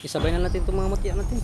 Isabay na natin itong mga mutya natin.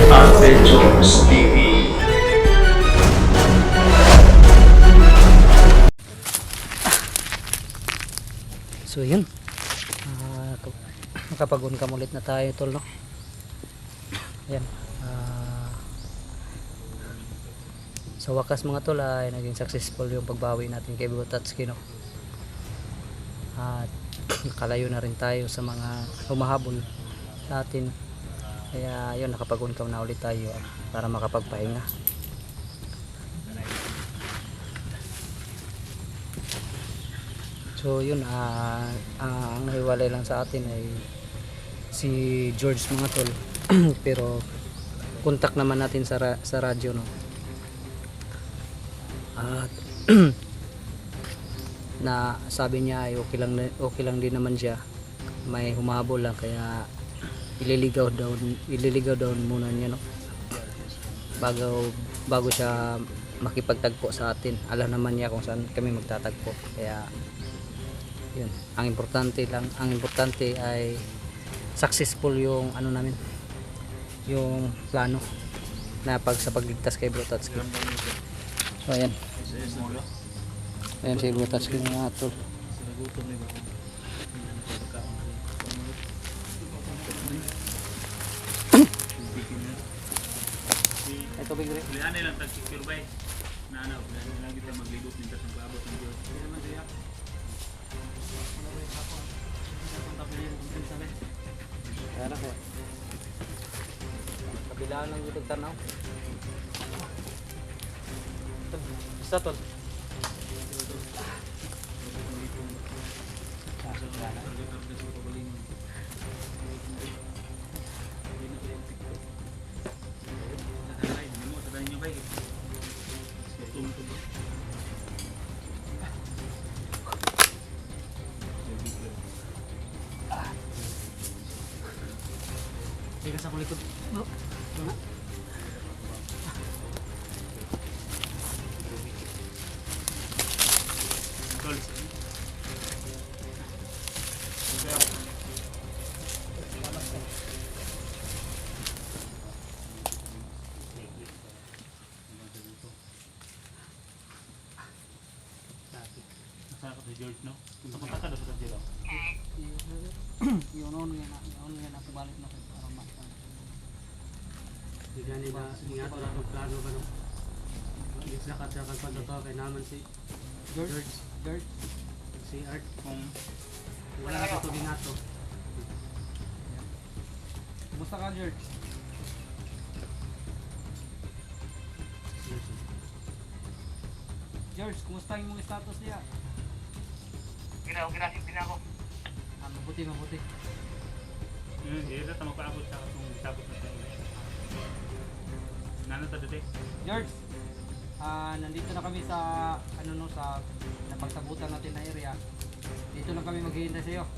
Adventures TV. So yun, nakapag-uncam ulit na tayo tol, no? Yan, sa wakas mga tol ay naging successful yung pagbawi natin kay Butatski, no? At nakalayo na rin tayo sa mga humahabol sa atin. Kaya yun, nakapag-uncam na ulit tayo para makapagpahinga. So yun, ang nahiwalay lang sa atin ay si George mga tol. Pero contact naman natin sa radyo, no? At na sabi niya ay okay lang din naman siya, may humahabol lang, kaya ililigaw daw muna niya, no? Bago siya makipagtagpo sa atin. Alam naman niya kung saan kami magtatagpo, kaya yun, ang importante ay successful yung ano namin, yung plano na sa pagligtas kay Butatski. So ayan si Butatski mga tol. Ito bigre Lihan lang tag-secure ba eh. Naanaw, lang kita magligot minta sa paabot ng Diyos. Hindi naman siya. Kaya na kaya kabilaan ng YouTube tanaw. Basta tol. Tiga sa kulikod. Nasaan si George, no? Punta-punta ka daw sa George. Yun nga balik na para makita. Di gani ba ingat wala kang plano ba, no? Islakat sa kan pagdato kay naman si George si Art, kung wala na ito dinato. Kumusta ka, George? George, kumusta yung mong status niya? Ginasip din ako. Mabuti. Hindi na tama paabot sa kung tapos na tayo. Nano ta dito? George, nandito na kami sa sa napagsabutan natin na area. Dito lang kami maghihintay sa iyo.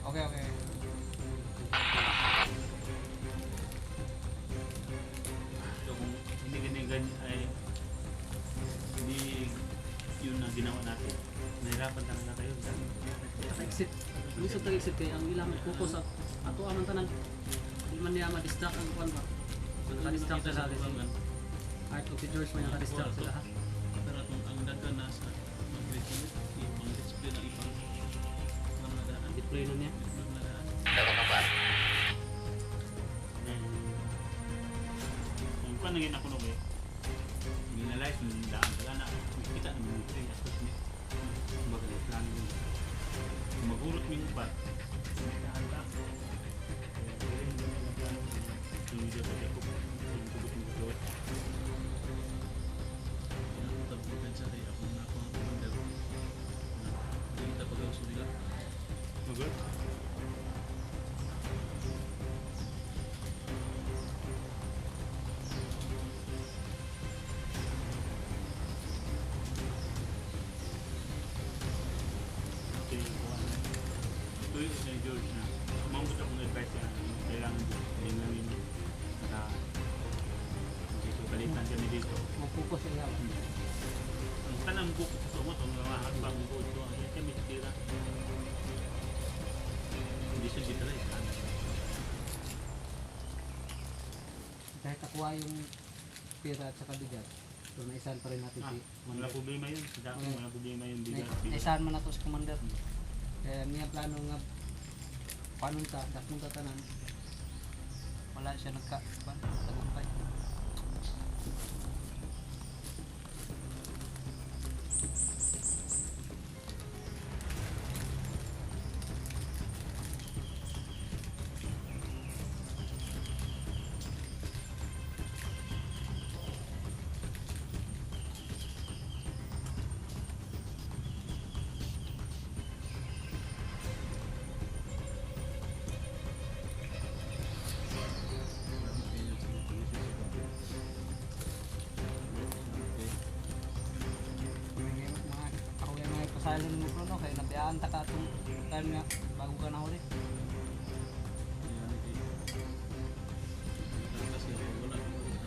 Okay. So kung hindi ganyan ay hindi yun ang ginawa natin. Nahirapan talaga kayo. Exit. Gusto tag exit kay ang ilang focus sa ato aman tanan. Di man niya ma-distract ang kuan ba. Naka-distract sila sa Art of George man naka-distract sila ha. Pero ang dagan nasa display na ipang Deploy na niya. paano ngayon ako nung minalize mo yung daan pala na kita naman yung train tapos may kumbaga yung plan mo magulot mo yung upat may daan ka kaya kaya hindi mo yung plan yung video sa ako yung tubot mo gawin Tabukan siya kaya ako na ako ang commander. Hindi kita pag-auso nila. magulot ito yung kuha na ito yung sa George na umambot akong advice na kailangan din lang yun para dito balitan kami dito Mag-focus siya. ang tanang ko ito mo itong mahal pang ko ito ay kami tira hindi siya dito lang Kahit nakuha yung pera at saka bigat, so naisahan pa rin natin si wala Commander. problema yun sa dati wala problema yung bigat Naisahan mo na to si Commander. Kaya niya plano nga panunta, dakong tatanan. Wala siya tagumpay. Mga ako yung mga ipasalin mo no, kaya nabiyaan ta ka itong time nga bago ka nahuli. Kasi wala akong ulit.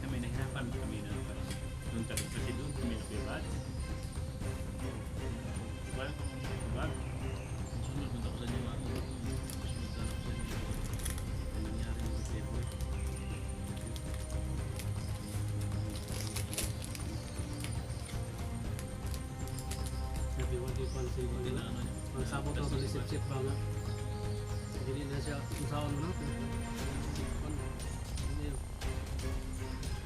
kami nahirapan kami na parang nung tabi kasi doon kami napibad parang kung napibad Sunod punta ko sa inyo mga sunod sana ko sa inyo. Ang nangyari ng playboy. Sabi ko di pansin ko Hindi nila. na ano niya. Ang sabot na balisip-sip pa nga. Hindi na siya usawan mo na. Hindi yun.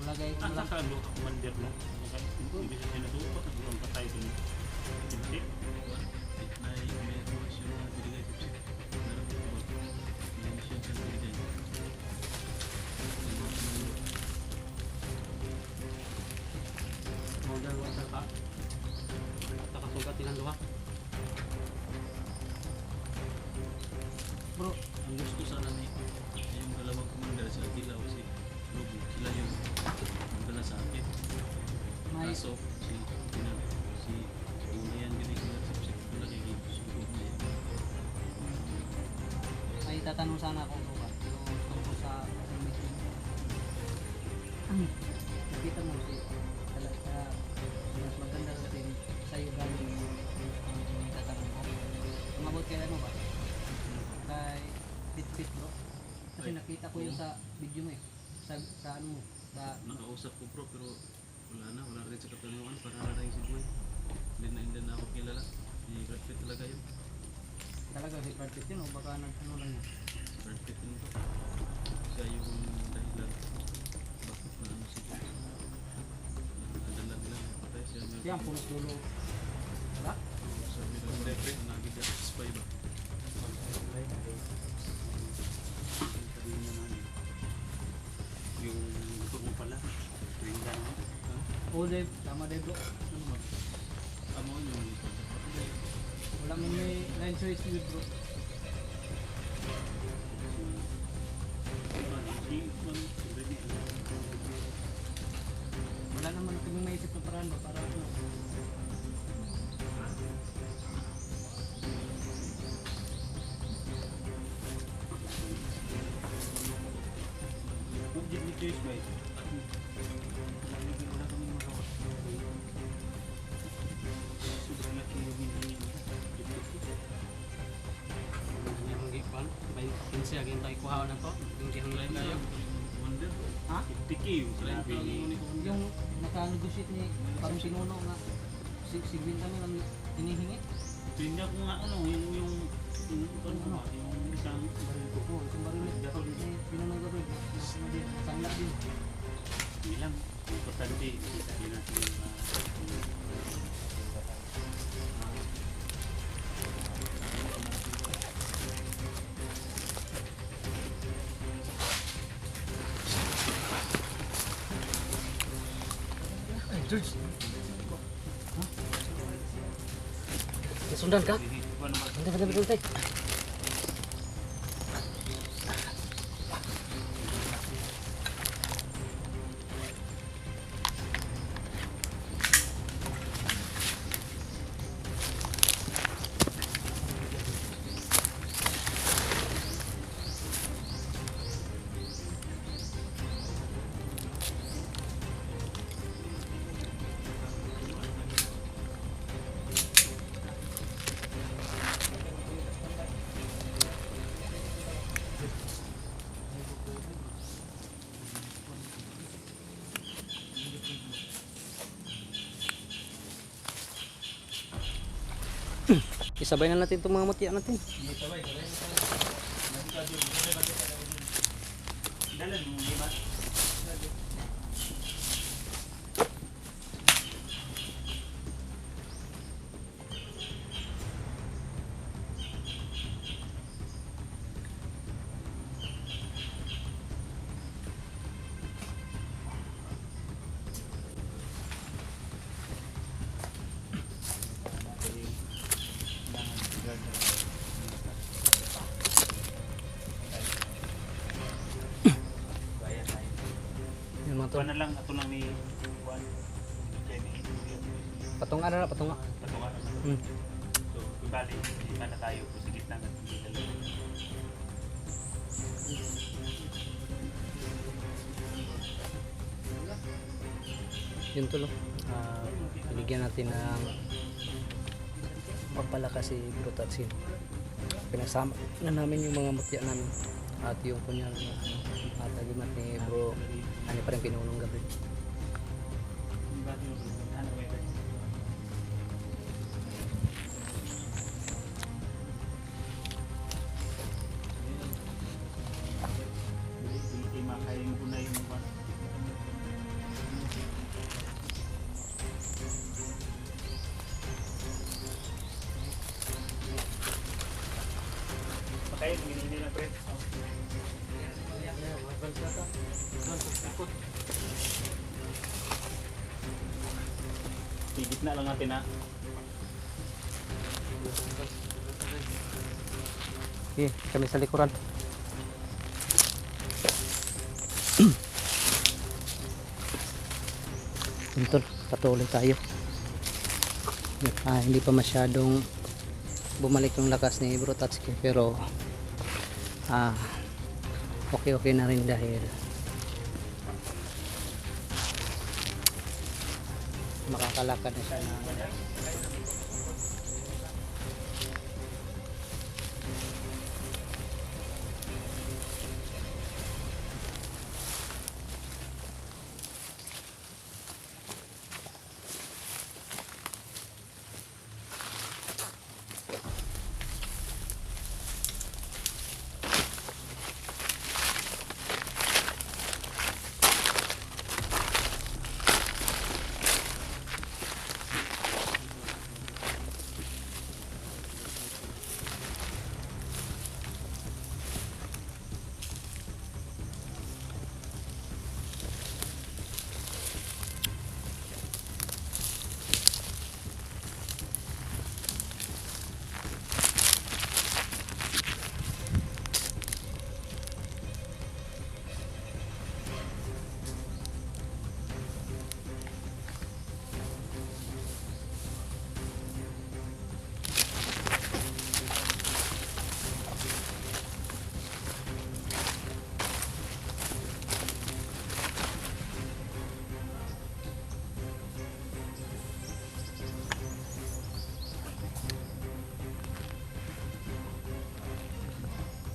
Wala kay ang wala kakalo ka commander no hindi siya sinatupot ang buong patay doon hindi May mission na binigay ko siya. Meron ko ba? May mission siya binigay. Modern water ka. Nakasugat nilang luha. bro. Ang gusto sana ni yung dalawang commander si Atila o si Lobo, sila yung magdala sa akin. May Kaso si una yan ganyan sip-sip ko lagi sugod na yan. may tatanong sana ako bro ba. Yung tungkol sa meeting. Nakita mo si talaga mas maganda kasi sa'yo galing yung tatanong ko. Umabot kay ano ba? Kay Fit bro. Kasi Ay, nakita ko yun oo. sa video mo eh. Sa ano mo. Sa Nakausap ko bro pero wala rin sa katanungan para na rin si Boy. Hindi na ako kilala. Si Brad Pitt talaga yun. talaga si Brad Pitt yun o baka nag-ano lang yun. Brad Pitt yun to. Siya yung dahilan bakit na ano si Boy. Nadala nila patay siya. Siya ang punos dulo. Wala? Sabi ng Depre, nagiging spy ba? sabihin mo na yung gusto mo pala yung gano'n Oo Dave, tama Dave bro. Ano ba? Amo yung Wala mo may line choice yun bro. Wala naman kami maisip na paraan ba para ano. Kung di choice ba wala kami magawa sudah na yung hinihingi Yung gipan. May 15 aging tayo kuhaw na to. Yung gihanglay tayo. Commander. Ha? tiki yung sinabi ni Yung naka-negotiate ni parang sinuno nga si Gwinta mo lang hinihingi. Tinda ko nga ano yung ano ba yung isang baril ko Oo, isang baril Sangla din. Hindi lang. Importante, kita din natin yung Ay, George. Sundan ka? Bentar, bentar. Isabay na natin itong mga mutya natin. dalan mo, di ba? Yun mga tol. Kuha na lang, ato lang ni Juan. Kaya ni Patunga na, patunga. patungan. Hmm. So, ibalik, hindi na tayo kung sa gitna ng dalawa. Yun tol. Binigyan natin ng pagpalakas si Bro Tatsin. Pinasama na namin yung mga mutya namin. At yung kunyang at agimat ni Bro, ano pa rin pinunong gabi. Hindi makain ko na yung mga pakain, hindi na pre. Higit na lang natin ha. Okay, kami sa likuran. Yun tol, patuloy tayo. Hindi pa masyadong bumalik yung lakas ni Bro Tatsuki, pero okay na rin dahil makakalakad na siya na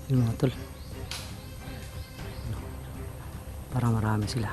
yun mga tol. Parang marami sila.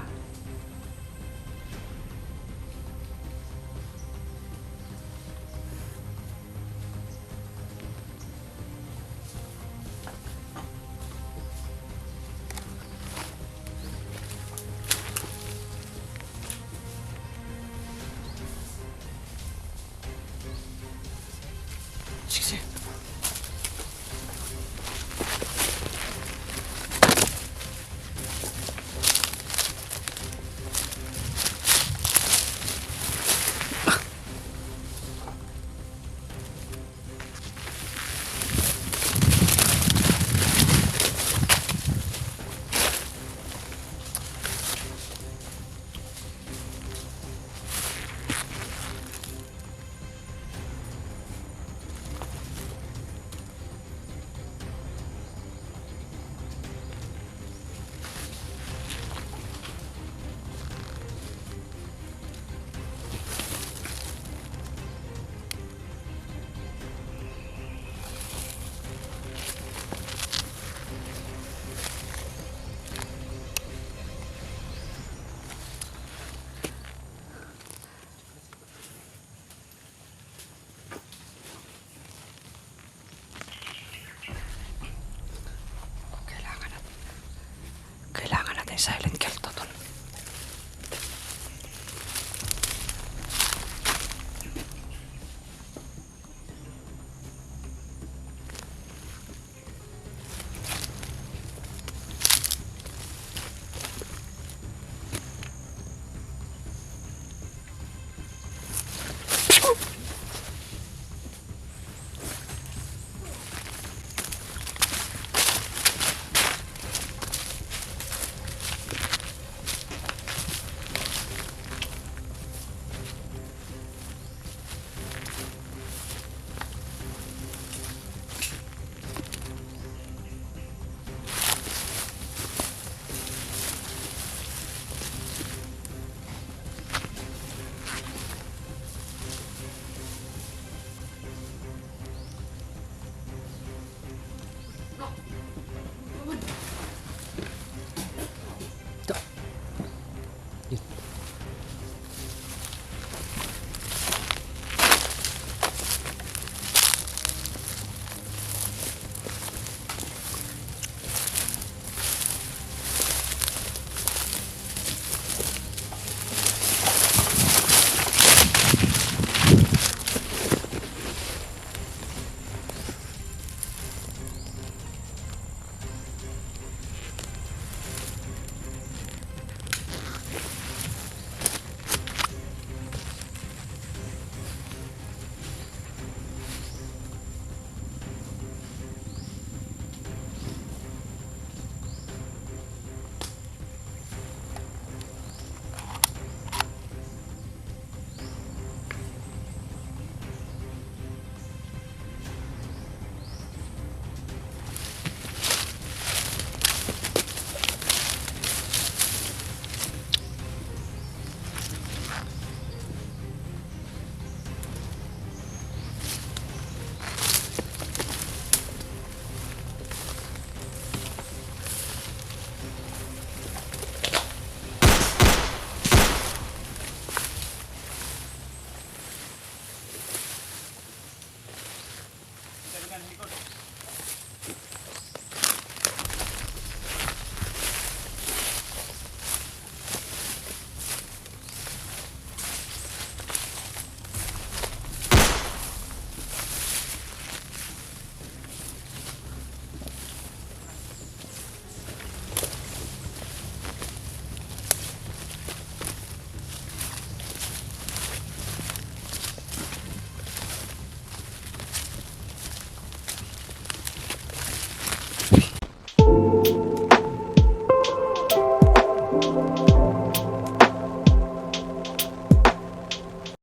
silent